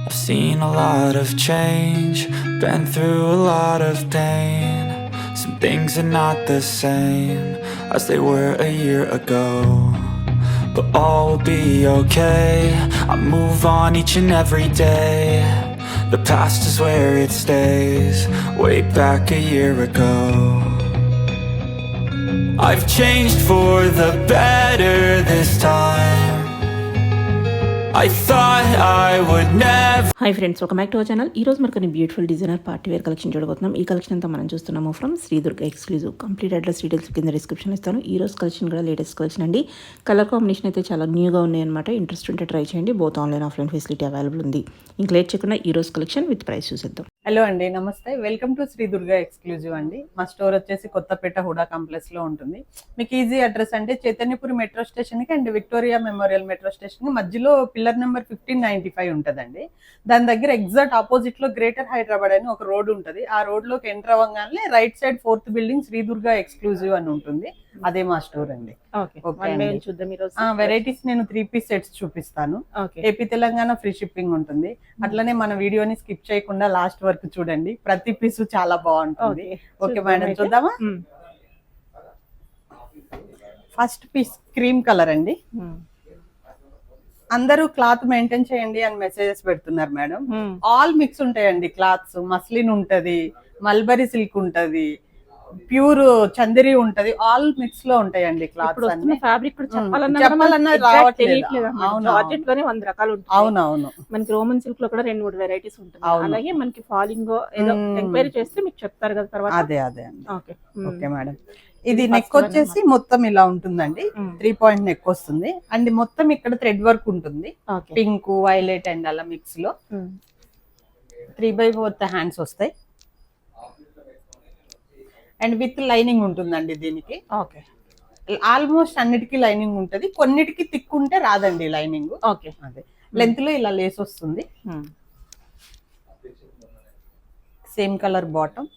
I've seen a lot of change, been through a lot of pain. Some things are not the same as they were a year ago, but all will be okay. I move on each and every day. The past is where it stays, way back a year ago. I've changed for the better this time. I thought I would never. Hi friends, welcome back to our channel. ఈ రోజు మనకు beautiful designer party wear collection చూడబోతున్నాం. ఈ collection అంతా మనం చూస్తున్నాము from Shri Durga exclusive. Complete address details కింద description ఇస్తాను. ఈ రోజు కలెక్షన్ కూడా లేటెస్ట్ కలెక్షన్ అండి. కలర్ కాంబినేషన్ అయితే చాలా న్యూగా ఉన్నాయన్నమాట. ఇంట్రెస్ట్ ఉంటే ట్రై చేయండి. Both online offline facility available ఉంది. ఇంక లేట్ చేయకుండా ఈ రోజు కలెక్షన్ విత్ ప్రైస్ చూసేద్దాం. హలో అండి, నమస్తే. Welcome to Shri Durga exclusive అండి. మా స్టోర్ వచ్చేసి కొత్తపేట హుడా కాంప్లెక్స్ లో ఉంటుంది. మీకు ఈజీ అడ్రస్ అంటే చైతన్యపురి మెట్రో స్టేషన్ కి and Victoria memorial metro station కి మధ్యలో పిల్లర్ నెంబర్ 1595 ఉంటదండి. దాని దగ్గర ఎగ్జాక్ట్ ఆపోజిట్ లో గ్రేటర్ హైదరాబాద్ అని ఒక రోడ్ ఉంటది. ఆ రోడ్ లోకి ఎంటర్ అవ్వగానే right side 4th building Shri Durga exclusive అని ఉంటుంది. అదే మా స్టోర్ అండి. వెరైటీస్ నేను 3 పీస్ సెట్స్ చూపిస్తాను. ఏపీ తెలంగాణ ఫ్రీ షిప్పింగ్ ఉంటుంది. అట్లనే మన వీడియోని స్కిప్ చేయకుండా లాస్ట్ వరకు చూడండి. ప్రతి పీస్ చాలా బాగుంటుంది. ఓకే మేడం, చూద్దామా? ఫస్ట్ పీస్ క్రీమ్ కలర్ అండి. అందరూ క్లాత్ మెయింటైన్ చేయండి అని మెసేజెస్ పెడుతున్నారు మేడం. ఆల్ మిక్స్ ఉంటాయండి క్లాత్స్. మస్లిన్ ఉంటది, మల్బరీ సిల్క్ ఉంటది, ప్యూర్ చందేరి ఉంటది. ఆల్ మిక్స్ లో ఉంటాయండి క్లాత్స్. చెప్పాలన్నా రావట్లేదు. అవునవును. మనకి రోమన్ సిల్క్ లో కూడా 2-3 వెరైటీస్ ఉంటాయి. అలాగే మనకి ఫాలింగ్ ఏదో ఎంక్వైరీ చేస్తే మీకు చెప్తారు కదా తర్వాత. అదే ఓకే మేడం. ఇది నెక్ వచ్చేసి మొత్తం ఇలా ఉంటుందండి. 3 పాయింట్ నెక్ వస్తుంది అండ్ మొత్తం ఇక్కడ థ్రెడ్ వర్క్ ఉంటుంది. పింక్, వైలెట్ అండ్ అలా మిక్స్ లో 3/4 హ్యాండ్స్ వస్తాయి అండ్ విత్ లైనింగ్ ఉంటుందండి దీనికి. ఓకే, ఆల్మోస్ట్ అన్నిటికీ లైనింగ్ ఉంటది. కొన్నిటికి థిక్ ఉంటే రాదండి లైనింగ్. ఓకే, అదే లెంత్ లో ఇలా లేస్ వస్తుంది. Same colour bottom,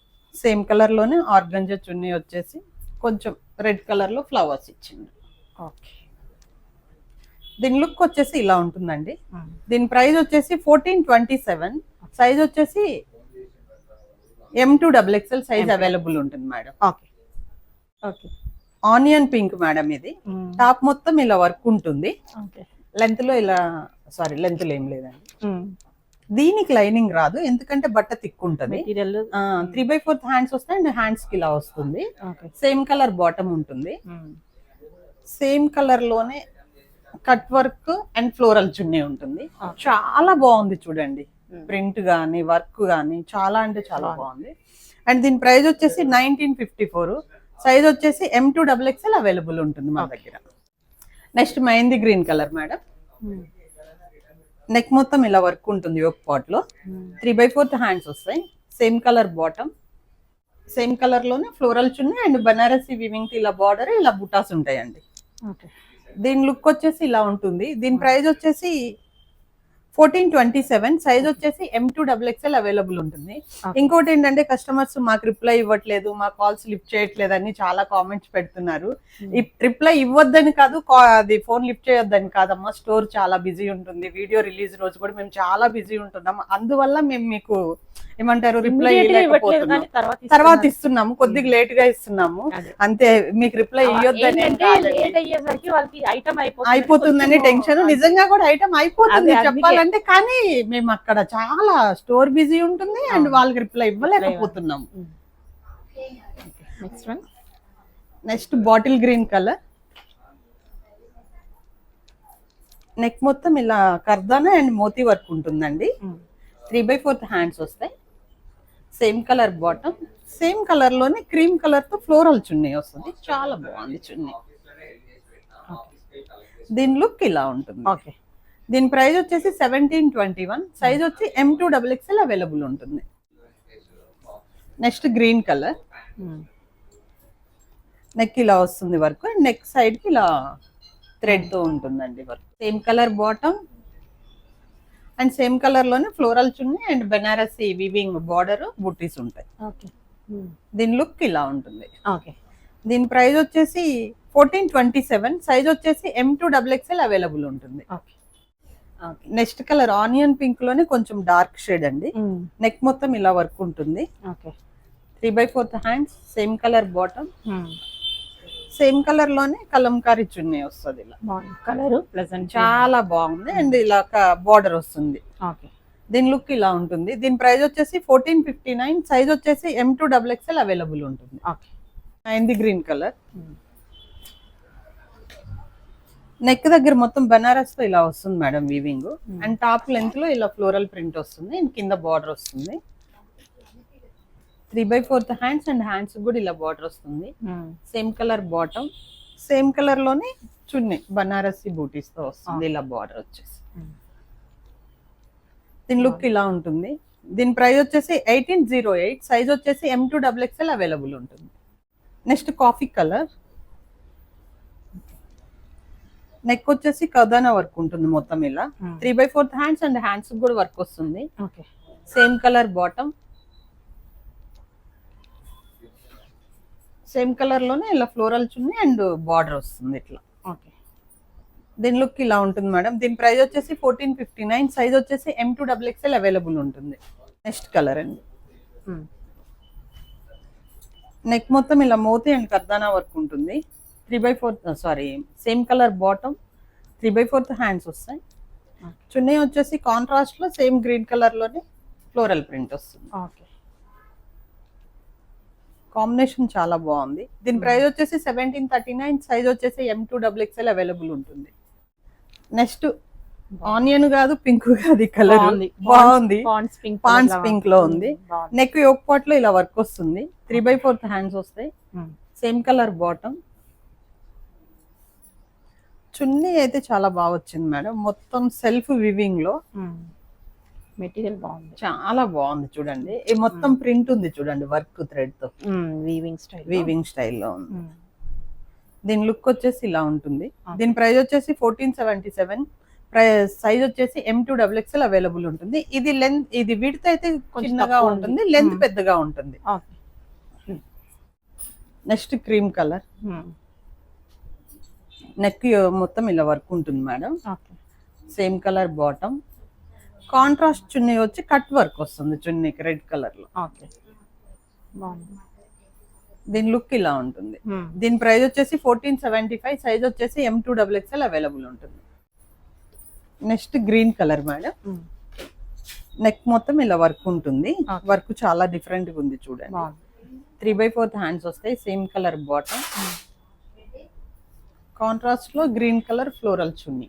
same colour లోనే ఆర్గంజా చున్నీ వచ్చేసి కొంచెం రెడ్ కలర్ లో ఫ్లవర్స్ ఇచ్చింది. ఓకే, దీని లుక్ వచ్చేసి ఇలా ఉంటుందండి. దీని ప్రైస్ వచ్చేసి 1427. సైజ్ వచ్చేసి M2XXL సైజ్ అవైలబుల్ ఉంటుంది madam. Okay okay. Onion pink madam. ఇది టాప్ మొత్తం ఇలా వర్క్ ఉంటుంది. లెంత్ లో ఇలా లెంత్ లో ఏం లేదండి. దీనికి లైనింగ్ రాదు ఎందుకంటే బట్ట తిక్కుంటది. 3/4 హ్యాండ్స్ వస్తాయి అండ్ హ్యాండ్స్ కి ఇలా వస్తుంది. సేమ్ కలర్ బాటమ్ ఉంటుంది. సేమ్ కలర్ లోనే కట్ వర్క్ అండ్ ఫ్లోరల్ చున్నీ ఉంటుంది. చాలా బాగుంది చూడండి. ప్రింట్ గానీ వర్క్ గానీ చాలా అంటే చాలా బాగుంది. అండ్ దీని ప్రైస్ వచ్చేసి 1954. సైజ్ వచ్చేసి M2XXL అవైలబుల్ ఉంటుంది మా దగ్గర. Next mehndi green colour madam. Neck మొత్తం ఇలా వర్క్ ఉంటుంది. యోక్ పాట్ లో 3/4 హ్యాండ్స్ వస్తాయి. Same colour bottom, same colour లోనే floral chunni and Banarasi weaving ఇలా బార్డర్ ఇలా బుటాస్ ఉంటాయండి. దీని లుక్ వచ్చేసి ఇలా ఉంటుంది. దీని ప్రైస్ వచ్చేసి 1427. సైజ్ వచ్చేసి M2XXL అవైలబుల్ ఉంటుంది. ఇంకోటి ఏంటంటే కస్టమర్స్ మాకు రిప్లై ఇవ్వట్లేదు, మా కాల్స్ లిఫ్ట్ చేయట్లేదు అని చాలా కామెంట్స్ పెడుతున్నారు. రిప్లై ఇవ్వద్దని కాదు, అది ఫోన్ లిఫ్ట్ చేయొద్దని కాదమ్మా. స్టోర్ చాలా బిజీ ఉంటుంది. వీడియో రిలీజ్ రోజు కూడా మేము చాలా బిజీ ఉంటున్నాం. అందువల్ల మేము మీకు ఏమంటారు రిప్లై తర్వాత ఇస్తున్నాము. కొద్దిగా లేట్ గా ఇస్తున్నాము అంతే. మీకు రిప్లై ఇవ్వద్దని అయిపోతుందని టెన్షన్. నిజంగా కూడా ఐటమ్ అయిపోతుంది చెప్పాలంటే, కానీ మేము అక్కడ చాలా స్టోర్ బిజీ ఉంటుంది అండ్ వాళ్ళకి రిప్లై ఇవ్వలేకపోతున్నాము. Next bottle green colour. Neck మొత్తం ఇలా కర్దానా అండ్ మోతీ వర్క్ ఉంటుందండి. 3/4 హ్యాండ్స్ వస్తాయి. Same colour bottom, same colour లోనే క్రీమ్ కలర్ తో ఫ్లోరల్ చున్నీ వస్తుంది. చాలా బాగుంది చున్నీ. దీని లుక్ ఇలా ఉంటుంది. ఓకే, దీని ప్రైస్ వచ్చేసి 1721. సైజ్ వచ్చి M2XXL అవైలబుల్ ఉంటుంది. Next green colour. నెక్ ఇలా వస్తుంది వర్క్ అండ్ నెక్ సైడ్ కి ఇలా థ్రెడ్ తో ఉంటుందండి work. Same colour bottom and same colour లోనే floral chunni and Banarasi weaving border బుట్టీస్ ఉంటాయి. దీని లుక్ ఇలా ఉంటుంది. దీని ప్రైస్ వచ్చేసి 1427. సైజ్ వచ్చేసి M2XXL అవైలబుల్ ఉంటుంది. Okay. Next colour onion pink లోనే కొంచెం డార్క్ షేడ్ అండి. నెక్ మొత్తం ఇలా వర్క్ ఉంటుంది. Okay. 3/4 hands, same colour bottom, same colour లోనే కలంకారీ చున్నీ వస్తుంది. ఇలా బాగుంది కలర్, ప్లెజెంట్, చాలా బాగుంది. అండ్ ఇలా బార్డర్ వస్తుంది. ఓకే. దీని లుక్ ఇలా ఉంటుంది. దీని ప్రైస్ వచ్చేసి 1459, సైజ్ వచ్చేసి M2XXL అవైలబుల్ ఉంటుంది. Okay. Mehndi green colour. Neck దగ్గర మొత్తం బనారస్ తో ఇలా వస్తుంది madam weaving. And top length లో ఇలా ఫ్లోరల్ ప్రింట్ వస్తుంది. అండ్ కింద బార్డర్ వస్తుంది. 3/4 హ్యాండ్స్ అండ్ హ్యాండ్స్ కూడా ఇలా బార్డర్ వస్తుంది. Same colour bottom, same colour లోనే చున్నీ బనారసి బూటీస్ తో వస్తుంది. ఇలా బార్డర్ వచ్చేసి దీని లుక్ ఇలా ఉంటుంది. దీని ప్రైస్ వచ్చేసి 1808, సైజ్ వచ్చేసి M2XXL అవైలబుల్ ఉంటుంది. Next coffee colour. నెక్ వచ్చేసి కదానా వర్క్ ఉంటుంది మొత్తం ఇలా. 3/4 హ్యాండ్స్ అండ్ హ్యాండ్స్ కూడా వర్క్ వస్తుంది. Okay. Same colour bottom, same colour లోనే ఇలా ఫ్లోరల్ చున్నీ అండ్ బార్డర్ వస్తుంది ఇట్లా. ఓకే. దీని లుక్ ఇలా ఉంటుంది మేడం. దీని ప్రైస్ వచ్చేసి 1459, సైజ్ వచ్చేసి M2XXL అవైలబుల్ ఉంటుంది. నెక్స్ట్ కలర్ అండి. నెక్ మొత్తం ఇలా మోతి అండ్ కర్దానా వర్క్ ఉంటుంది. 3/4 సేమ్ కలర్ బాటమ్, 3/4 హ్యాండ్స్ వస్తాయి. చున్నీ వచ్చేసి కాంట్రాస్ట్ లో సేమ్ గ్రీన్ కలర్ లోనే ఫ్లోరల్ ప్రింట్ వస్తుంది. ఓకే. కాంబినేషన్ చాలా బాగుంది. దీని ప్రైస్ వచ్చేసి 1739, సైజ్ వచ్చేసి M2XXL అవైలబుల్ ఉంటుంది. నెక్స్ట్ ఆనియన్ కాదు, పింక్ కాదు, కలర్ బాగుంది. పాన్స్ పింక్ లో ఉంది. నెక్ యోక్ పాట్ లో ఇలా వర్క్ వస్తుంది. 3/4 హ్యాండ్స్ వస్తాయి. Same colour bottom. చున్నీ అయితే చాలా బాగా వచ్చింది మేడం. మొత్తం సెల్ఫ్ వివింగ్ లో మెటీరియల్ బాగుంది, చాలా బాగుంది. చూడండి ఈ మొత్తం ప్రింట్ ఉంది చూడండి, వర్క్ థ్రెడ్ తో వీవింగ్ స్టైల్లో ఉంది. దీని లుక్ వచ్చేసి ఇలా ఉంటుంది. దీని ప్రైస్ వచ్చేసి 1477, సైజ్ వచ్చేసి M2XXL అవైలబుల్ ఉంటుంది. ఇది లెంత్, ఇది విడ్త్ అయితే చిన్నగా ఉంటుంది, లెంత్ పెద్దగా ఉంటుంది. Next cream colour. నెక్ మొత్తం ఇలా వర్క్ ఉంటుంది madam. Same colour bottom, contrast chunni వచ్చి కట్ వర్క్ వస్తుంది చున్నీకి రెడ్ కలర్ లో. దీని లుక్ ఇలా ఉంటుంది. దీని ప్రైస్ వచ్చేసి 1475, సైజ్ వచ్చేసి M2XXL అవైలబుల్ ఉంటుంది. Next green colour madam. Neck మొత్తం ఇలా వర్క్ ఉంటుంది. వర్క్ చాలా డిఫరెంట్ గా ఉంది చూడండి. 3/4 హ్యాండ్స్ వస్తాయి. సేమ్ కలర్ బాటమ్, కాంట్రాస్ట్ లో గ్రీన్ కలర్ ఫ్లోరల్ చున్నీ.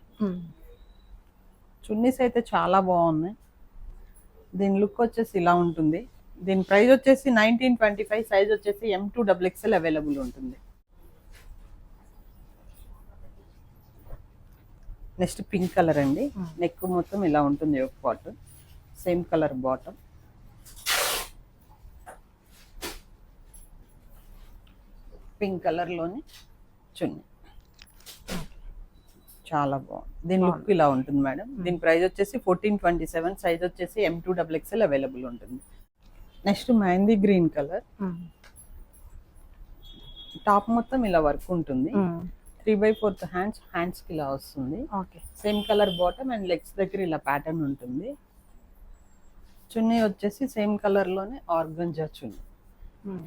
చున్నీస్ అయితే చాలా బాగున్నాయి. దీని లుక్ వచ్చేసి ఇలా ఉంటుంది. దీని ప్రైస్ వచ్చేసి 1925, సైజ్ వచ్చేసి M2XXL అవైలబుల్ ఉంటుంది. నెక్స్ట్ పింక్ కలర్ అండి. నెక్ మొత్తం ఇలా ఉంటుంది ఒక part. Same colour bottom, pink colour లోని చున్నీ. చాలా బాగుంది. దీని లుక్ ఇలా ఉంటుంది మేడం. దీని ప్రైస్ వచ్చేసి 1427, సైజ్ వచ్చేసి M2XXL అవైలబుల్ ఉంటుంది. Next mehndi green colour. Top మొత్తం ఇలా వర్క్ ఉంటుంది. 3/4 హ్యాండ్స్ కి ఇలా వస్తుంది. Same colour bottom and legs దగ్గర ఇలా ప్యాటర్న్ ఉంటుంది. చున్నీ వచ్చేసి సేమ్ కలర్ లోనే ఆర్గంజా చున్నీ.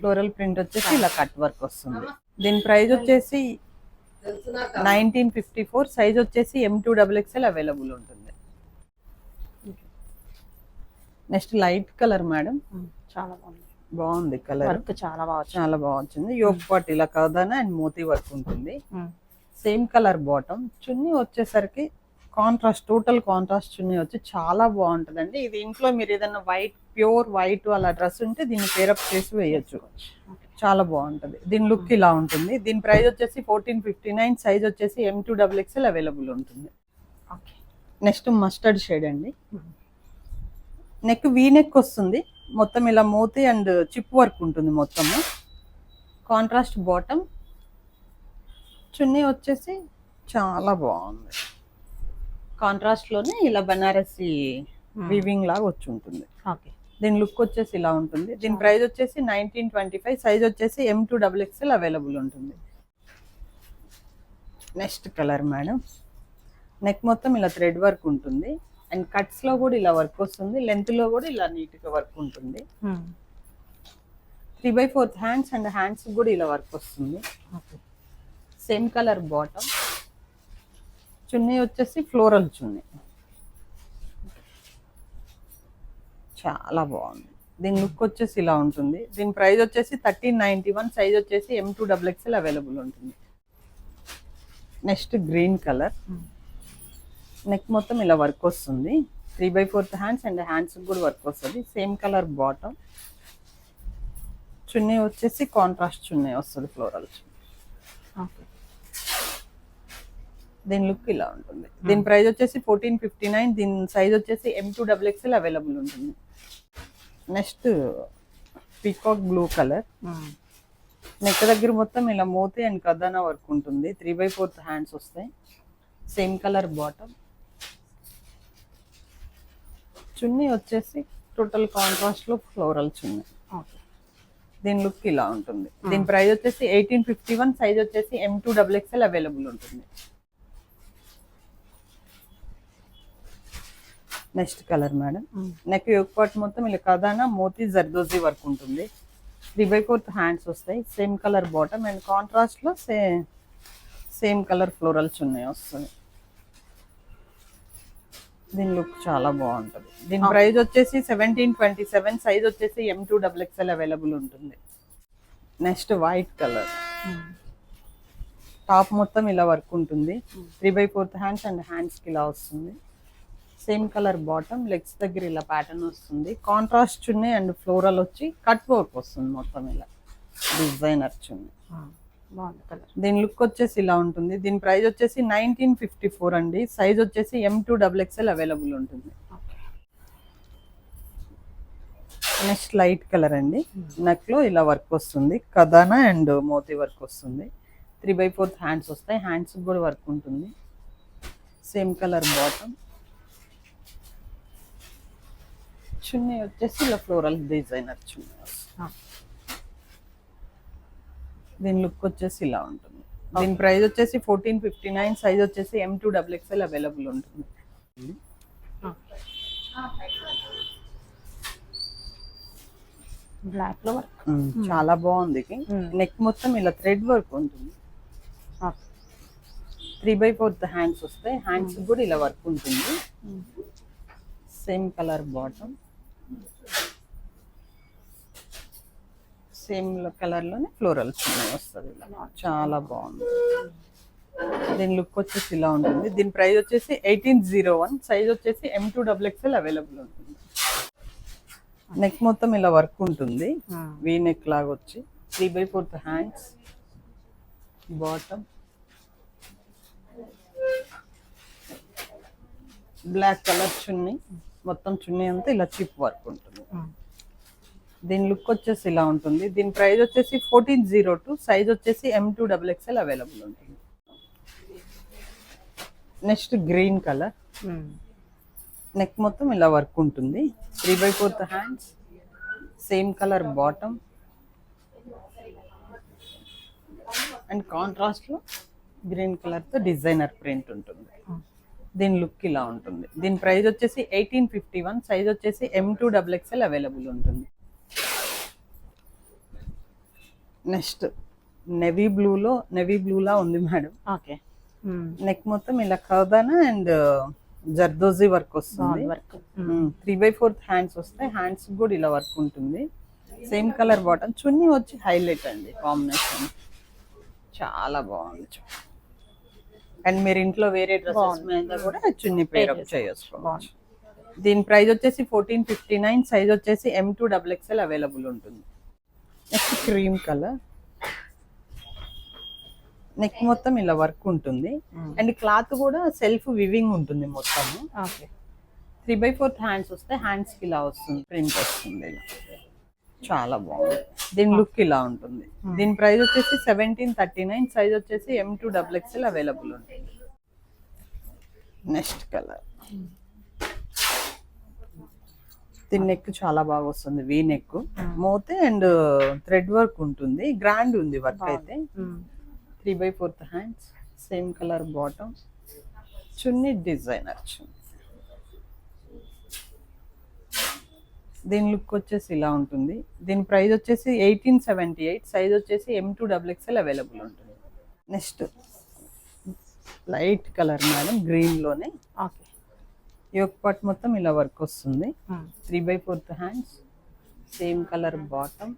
ఫ్లోరల్ ప్రింట్ వచ్చేసి ఇలా కట్ వర్క్ వస్తుంది. దీని ప్రైస్ వచ్చేసి 1954, సైజ్ వచ్చేసి M2XXL అవైలబుల్ ఉంటుంది. Next light colour madam. చాలా బాగుంది కలర్. వర్క్ చాలా బాగా వచ్చింది. యోక్ పాట్ ఇలా కదానా అండ్ మోతీ వర్క్ ఉంటుంది. Same colour bottom. చున్నీ వచ్చేసరికి కాంట్రాస్ట్, టోటల్ కాంట్రాస్ట్ చున్నీ వచ్చి చాలా బాగుంటుందండి. ఇది ఇంట్లో మీరు ఏదైనా వైట్, ప్యూర్ వైట్ అలా డ్రెస్ ఉంటే దీన్ని పేరప్ చేసి వేయచ్చు. చాలా బాగుంటుంది. దీని లుక్ ఇలా ఉంటుంది. దీని ప్రైస్ వచ్చేసి 1459, సైజ్ వచ్చేసి M2XXL అవైలబుల్ ఉంటుంది. నెక్స్ట్ మస్టర్డ్ షేడ్ అండి. నెక్ వీ నెక్ వస్తుంది. మొత్తం ఇలా మోతి అండ్ చిప్ వర్క్ ఉంటుంది మొత్తము. Contrast bottom. చున్నీ వచ్చేసి చాలా బాగుంది. కాంట్రాస్ట్ లోనే ఇలా బనారసి వీవింగ్ లాగా వచ్చి ఉంటుంది. దీని లుక్ వచ్చేసి ఇలా ఉంటుంది. దీని ప్రైస్ వచ్చేసి 1925, సైజ్ వచ్చేసి M2XXL అవైలబుల్ ఉంటుంది. Next colour madam. నెక్ మొత్తం ఇలా థ్రెడ్ వర్క్ ఉంటుంది అండ్ కట్స్ లో కూడా ఇలా వర్క్ వస్తుంది, లెంత్ లో కూడా ఇలా నీట్ గా వర్క్ ఉంటుంది. 3/4 హ్యాండ్స్ అండ్ హ్యాండ్స్ కూడా ఇలా వర్క్ వస్తుంది. సేమ్ కలర్ బాటమ్, చున్నీ వచ్చేసి ఫ్లోరల్ చున్నీ. చాలా బాగుంది. దీని లుక్ వచ్చేసి ఇలా ఉంటుంది. దీని ప్రైస్ వచ్చేసి 1391, సైజ్ వచ్చేసి M2XXL అవైలబుల్ ఉంటుంది. నెక్స్ట్ గ్రీన్ కలర్, నెక్ మొత్తం ఇలా వర్క్ వస్తుంది. 3/4 హ్యాండ్స్ అండ్ హ్యాండ్స్ కూడా వర్క్ వస్తుంది. సేమ్ కలర్ బాటమ్, చున్నీ వచ్చేసి కాంట్రాస్ట్ చున్నీ వస్తుంది, ఫ్లోరల్ చున్నీ. దీని లుక్ ఇలా ఉంటుంది. దీని ప్రైస్ వచ్చేసి 1459, దీని సైజ్ వచ్చేసి M2XXL అవైలబుల్ ఉంటుంది. Next peacock blue colour, neck దగ్గర మొత్తం ఇలా మోతి అండ్ కదానా వర్క్ ఉంటుంది. 3/4 హ్యాండ్స్ వస్తాయి. సేమ్ కలర్ బాటమ్, చున్నీ వచ్చేసి టోటల్ కాంట్రాస్ట్ లో ఫ్లోరల్ చున్నీ. దీని లుక్ ఇలా ఉంటుంది. దీని ప్రైస్ వచ్చేసి 1851, సైజ్ వచ్చేసి M2XXL అవైలబుల్ ఉంటుంది. Next colour madam, neck yoke part మొత్తం ఇలా కదానా మోతీ జర్దోజీ వర్క్ ఉంటుంది. 3/4 హ్యాండ్స్ వస్తాయి. Same colour bottom and contrast లో సేమ్ కలర్ ఫ్లోరల్ చున్నీ వస్తుంది. దీని లుక్ చాలా బాగుంటుంది. దీని ప్రైస్ వచ్చేసి 1727, సైజ్ వచ్చేసి M2XXL అవైలబుల్ ఉంటుంది. నెక్స్ట్ వైట్ కలర్, టాప్ మొత్తం ఇలా వర్క్ ఉంటుంది. 3/4 హ్యాండ్స్ అండ్ హ్యాండ్స్ కి ఇలా వస్తుంది. సేమ్ కలర్ బాటమ్, లెగ్స్ దగ్గర ఇలా ప్యాటర్న్ వస్తుంది. కాంట్రాస్ట్ చున్నీ అండ్ ఫ్లోరల్ వచ్చి కట్ వర్క్ వస్తుంది మొత్తం ఇలా డిజైనర్ చున్నీ. దీని లుక్ వచ్చేసి ఇలా ఉంటుంది. దీని ప్రైస్ వచ్చేసి 1954 అండి, సైజ్ వచ్చేసి M2XXL అవైలబుల్ ఉంటుంది. నెక్స్ట్ లైట్ కలర్ అండి, నెక్ లో ఇలా వర్క్ వస్తుంది, కదానా అండ్ మోతీ వర్క్ వస్తుంది. 3/4 హ్యాండ్స్ వస్తాయి. హ్యాండ్స్ కూడా వర్క్ ఉంటుంది. సేమ్ కలర్ బాటమ్, చున్నీ వచ్చేసి ఇలా ఫ్లోరల్ డిజైనర్ చున్నీ వస్తుంది. దీని లుక్ వచ్చేసి ఇలా ఉంటుంది. దీని ప్రైస్ వచ్చేసి 1459, సైజ్ వచ్చేసి M2XXL అవైలబుల్ ఉంటుంది. బ్లాక్ లో చాలా బాగుంది. నెక్ మొత్తం ఇలా థ్రెడ్ వర్క్ ఉంటుంది. 3/4 హ్యాండ్స్ వస్తాయి. హ్యాండ్స్ కూడా ఇలా వర్క్ ఉంటుంది. Same colour bottom, same colour లోనే ఫ్లోరల్ చున్నీ వస్తుంది. చాలా బాగుంది. దీని లుక్ వచ్చేసి ఇలా ఉంటుంది. దీని ప్రైస్ వచ్చేసి 1801, సైజ్ వచ్చేసి M2XXL అవైలబుల్ ఉంటుంది. నెక్ మొత్తం ఇలా వర్క్ ఉంటుంది, వీ నెక్ లాగా వచ్చి. 3/4 హ్యాండ్స్, బాటమ్, బ్లాక్ కలర్ చున్నీ, మొత్తం చున్నీ అంతా ఇలా చిప్ వర్క్ ఉంటుంది. దీని లుక్ వచ్చేసి ఇలా ఉంటుంది. దీని ప్రైస్ వచ్చేసి 1402, సైజ్ వచ్చేసి M2XXL అవైలబుల్ ఉంటుంది. నెక్స్ట్ గ్రీన్ కలర్, నెక్ మొత్తం ఇలా వర్క్ ఉంటుంది. 3/4 hands, same colour bottom and contrast లో గ్రీన్ కలర్ తో డిజైనర్ ప్రింట్ ఉంటుంది. దీని లుక్ ఇలా ఉంటుంది. దీని ప్రైస్ వచ్చేసి 1851, సైజ్ వచ్చేసి M2XXL అవైలబుల్ ఉంటుంది. నెక్స్ట్ నెవీ బ్లూలా ఉంది మేడం. ఓకే. నెక్ మొత్తం ఇలా కర్దానా అండ్ జర్దోజీ వర్క్ వస్తుంది. 3/4 హ్యాండ్స్ వస్తాయి. హ్యాండ్స్ కూడా ఇలా వర్క్ ఉంటుంది. సేమ్ కలర్ బాటమ్, చున్నీ వచ్చి హైలైట్ అండి కాంబినేషన్. చాలా బాగుంది. అండ్ మీరు ఇంట్లో వేరే డ్రెస్సెస్ మీద కూడా చున్నీ పేర్ అప్ చేసుకోవచ్చు. దీని ప్రైస్ వచ్చేసి 1459, సైజ్ వచ్చేసి M2XXL అవైలబుల్ ఉంటుంది. నెక్స్ట్ క్రీమ్ కలర్, నెక్ మొత్తం ఇలా వర్క్ ఉంటుంది అండ్ క్లాత్ కూడా సెల్ఫ్ వివింగ్ ఉంటుంది మొత్తం. 3/4 హ్యాండ్స్ వస్తే హ్యాండ్స్ కి ఇలా వస్తుంది, ప్రింట్ వస్తుంది ఇలా. చాలా బాగుంది. దీని లుక్ ఇలా ఉంటుంది. దీని ప్రైస్ వచ్చేసి 1739, సైజ్ వచ్చేసి M2XXL అవైలబుల్ ఉంటుంది. నెక్స్ట్ కలర్, దీని నెక్ చాలా బాగా వస్తుంది, వీ నెక్, మోతే అండ్ థ్రెడ్ వర్క్ ఉంటుంది. గ్రాండ్ ఉంది వర్క్ అయితే. 3/4 hands, same colour bottom, chunni designer chunni. దీని లుక్ వచ్చేసి ఇలా ఉంటుంది. దీని ప్రైస్ వచ్చేసి 1878, సైజ్ వచ్చేసి M2XXL అవైలబుల్ ఉంటుంది. నెక్స్ట్ లైట్ కలర్ మేడం, గ్రీన్లోనే. ఓకే. యోక్ పార్ట్ మొత్తం ఇలా వర్క్ వస్తుంది. 3/4 hands, same colour bottom.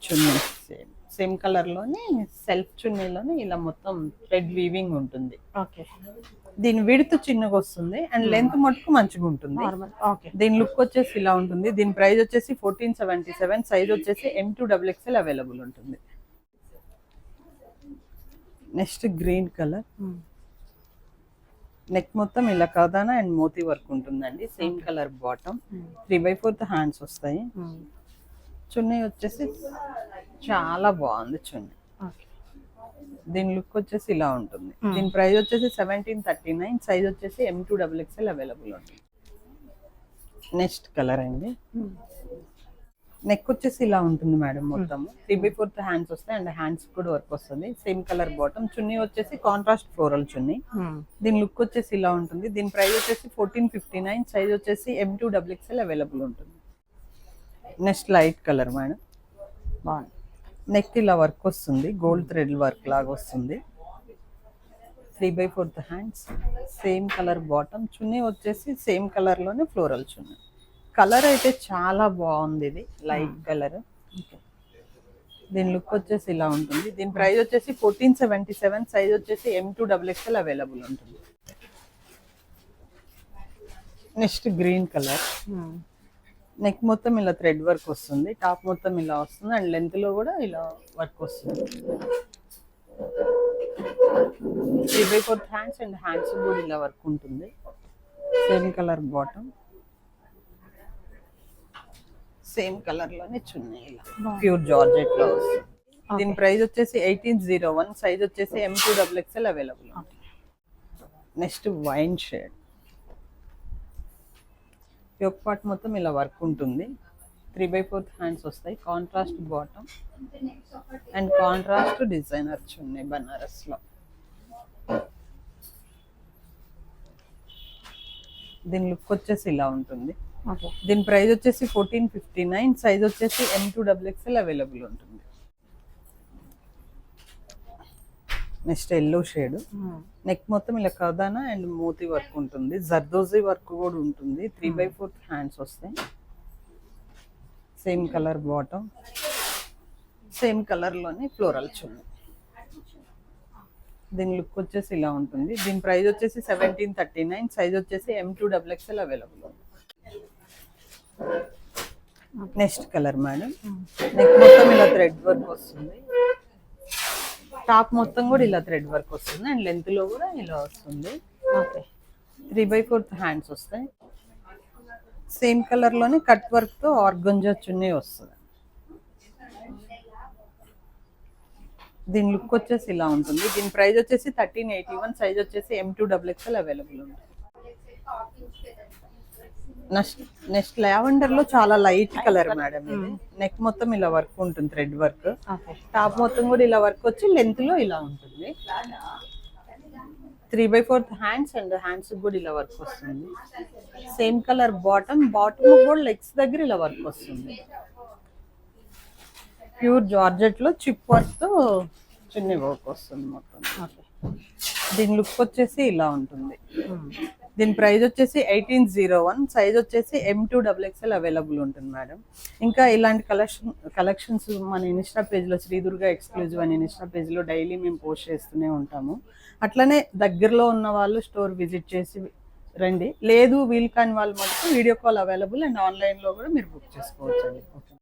Chunni same కలర్లోనే, సెల్ఫ్ చున్నీలోనే ఇలా మొత్తం థ్రెడ్ వీవింగ్ ఉంటుంది. ఓకే. దీని విడ్త్ చిన్నగా వస్తుంది అండ్ లెంత్ మటుకు మంచిగా ఉంటుంది. ఓకే. దీని లుక్ వచ్చేసి ఇలా ఉంటుంది. దీని ప్రైస్ వచ్చేసి 1477, సైజ్ వచ్చేసి M2XXL అవైలబుల్ ఉంటుంది. నెక్స్ట్ గ్రీన్ కలర్, నెక్ మొత్తం ఇలా కదానా అండ్ మోతీ వర్క్ ఉంటుందండి. సేమ్ కలర్ బాటమ్, 3/4 హ్యాండ్స్ వస్తాయి. చున్నీ వచ్చేసి చాలా బాగుంది చున్నీ. దీని లుక్ వచ్చేసి ఇలా ఉంటుంది. దీని ప్రైస్ వచ్చేసి 1739, సైజ్ వచ్చేసి M2XXL అవైలబుల్ ఉంటుంది. నెక్స్ట్ కలర్ అండి. నెక్ వచ్చేసి ఇలా ఉంటుంది మేడం, మొత్తం 3/4 హ్యాండ్స్ వస్తాయి అండ్ హ్యాండ్స్ కూడా వర్క్ వస్తుంది. Same colour bottom. చున్నీ వచ్చేసి కాంట్రాస్ట్ ఫ్లోరల్ చున్నీ. దీని లుక్ వచ్చేసి ఇలా ఉంటుంది. దీని ప్రైస్ వచ్చేసి 1459, సైజ్ వచ్చేసి M2XXL అవైలబుల్ ఉంటుంది. నెక్స్ట్ లైట్ కలర్ మేడం, బాగుంది. నెక్ ఇలా వర్క్ వస్తుంది, గోల్డ్ థ్రెడ్ వర్క్ లాగా వస్తుంది. 3/4 hands, same colour bottom. Chunni వచ్చేసి సేమ్ కలర్ లోనే ఫ్లోరల్ చున్నీ. కలర్ అయితే చాలా బాగుంది, ఇది లైట్ కలర్. దీని లుక్ వచ్చేసి ఇలా ఉంటుంది. దీని ప్రైస్ వచ్చేసి 1477, సైజ్ వచ్చేసి M2XXL అవైలబుల్ ఉంటుంది. నెక్స్ట్ గ్రీన్ కలర్, నెక్ మొత్తం ఇలా థ్రెడ్ వర్క్ వస్తుంది, టాప్ మొత్తం ఇలా వస్తుంది అండ్ లెంత్ లో కూడా ఇలా వర్క్ వస్తుంది. 3/4 హ్యాండ్స్ అండ్ హ్యాండ్స్ కూడా ఇలా వర్క్ ఉంటుంది. Same colour bottom, same colour లోనే చున్నీ ఇలా ప్యూర్ జార్జెట్ లో వస్తుంది. దీని ప్రైస్ వచ్చేసి 1801, సైజ్ వచ్చేసి M2XXL available. Next wine shade, yoke part మొత్తం ఇలా వర్క్ ఉంటుంది. 3/4 హ్యాండ్స్ వస్తాయి, contrast bottom and contrast designer chunni Banaras లో. దీని లుక్ వచ్చేసి ఇలా ఉంటుంది. దీని ప్రైస్ వచ్చేసి 1459, సైజ్ వచ్చేసి M2XXL అవైలబుల్ ఉంటుంది. నెక్స్ట్ ఎల్లో షేడ్, నెక్ మొత్తం ఇలా కదానా అండ్ మోతీ వర్క్ ఉంటుంది, జర్దోజీ వర్క్ కూడా ఉంటుంది. 3/4 హ్యాండ్స్ వస్తాయి, same colour bottom, same colour లోనే ఫ్లోరల్ చున్నీ. దీని లుక్ వచ్చేసి ఇలా ఉంటుంది. దీని ప్రైస్ వచ్చేసి 1739, సైజ్ వచ్చేసి M2XXL అవైలబుల్ ఉంది. నెక్స్ట్ కలర్ మేడం, నెక్ మొత్తం ఇలా థ్రెడ్ వర్క్ వస్తుంది, టాప్ మొత్తం కూడా ఇలా థ్రెడ్ వర్క్ వస్తుంది అండ్ లెంత్ లో కూడా ఇలా వస్తుంది. ఓకే. 3/4 హ్యాండ్స్ వస్తాయి, సేమ్ కలర్ లోనే కట్ వర్క్ తో ఆర్గంజా చున్నీ వస్తుంది. దీని లుక్ వచ్చేసి ఇలా ఉంటుంది. దీని ప్రైస్ వచ్చేసి 1381, సైజ్ వచ్చేసి M2XXL అవైలబుల్ ఉంది. నెక్స్ట్ లావెండర్ లో చాలా లైట్ కలర్ మేడం ఇది. నెక్ మొత్తం ఇలా వర్క్ ఉంటుంది, థ్రెడ్ వర్క్. టాప్ మొత్తం కూడా ఇలా వర్క్ వచ్చి లెంత్ లో ఇలా ఉంటుంది. 3/4 హ్యాండ్స్ అండ్ హ్యాండ్స్ కూడా ఇలా వర్క్ వస్తుంది. సేమ్ కలర్ బాటమ్, బాటమ్ కూడా లెగ్స్ దగ్గర ఇలా వర్క్ వస్తుంది. ప్యూర్ జార్జెట్ లో చిప్ వర్క్ తో చున్నీ వర్క్ వస్తుంది మొత్తం. దీని లుక్ వచ్చేసి ఇలా ఉంటుంది. దీని ప్రైస్ వచ్చేసి 1801, సైజ్ వచ్చేసి M2XXL అవైలబుల్ ఉంటుంది మేడం. ఇంకా ఇలాంటి కలెక్షన్స్ మన ఇన్స్టా పేజ్లో శ్రీదుర్గా ఎక్స్క్లూజివ్ అని ఇన్స్టా పేజ్లో డైలీ మేము పోస్ట్ చేస్తూనే ఉంటాము. అట్లనే దగ్గరలో ఉన్న వాళ్ళు స్టోర్ విజిట్ చేసి రండి, లేదు వీలు కాని వాళ్ళు మటుకు వీడియో కాల్ అవైలబుల్ అండ్ ఆన్లైన్లో కూడా మీరు బుక్ చేసుకోవచ్చు అండి.